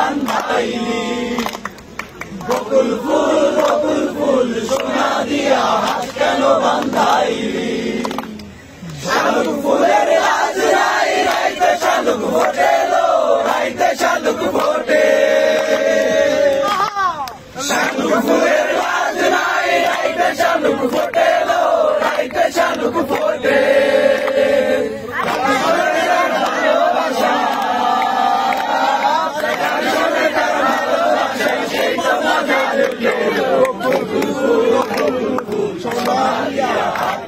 বান্ধাইলি বকুল ফুল সোনা দিয়া হাত কেন বান্ধাইলি শালুক ফুলের লাজ নাই রাইতে শালুক ফোটে রাইতে শালুক ফোটে শালুক ফুলের লাজ নাই রাইতে শালুক ফোটে রাইতে শালুক ফোটে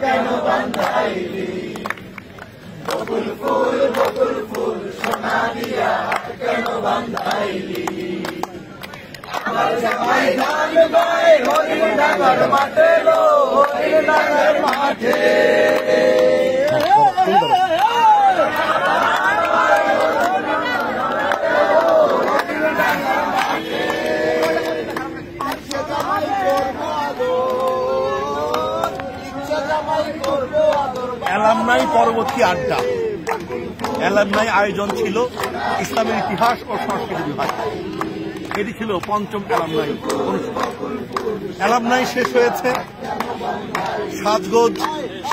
কেন বান্ধাইলি বকুল ফুল সোনা দিয়া কেন বান্ধাইলি আমার জামাই ধান গায় হরিণ ডাঙ্গার মাঠে হরিণ ডাঙ্গার মাঠে অ্যালামনাই পরবর্তী আড্ডা অ্যালামনাই আয়োজন ছিল ইসলামের ইতিহাস ও সংস্কৃতি বিভাগ। এটি ছিল পঞ্চম অ্যালামনাই অনুষ্ঠান। অ্যালামনাই শেষ হয়েছে, সাজগোজ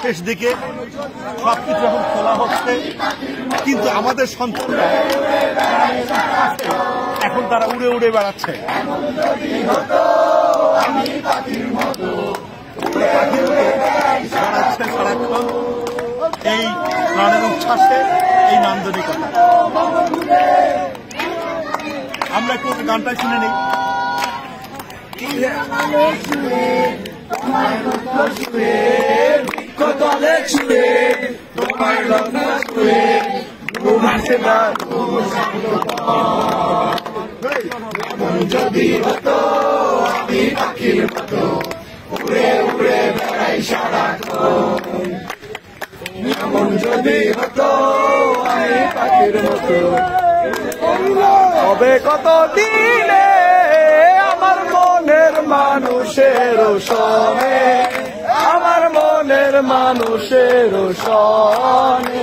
শেষ দিকে, সবকিছু এখন খোলা হচ্ছে, কিন্তু আমাদের সন্তানরা এখন তারা উড়ে উড়ে বেড়াচ্ছে। বেড়াচ্ছে সারাক্ষণ এই প্রাণের উচ্ছ্বাসে, এই নান্দনিকতা। আমরা একটু গানটা শুনে নিই। যদি হতো আমি পাখির মতো উড়ে উড়ে বেড়াই সারাক্ষণ, এমন যদি হতো আমি পাখির মতো হবে কত দিনে আমার মনের মানুষের সনে, আমার মনের মানুষের সনে।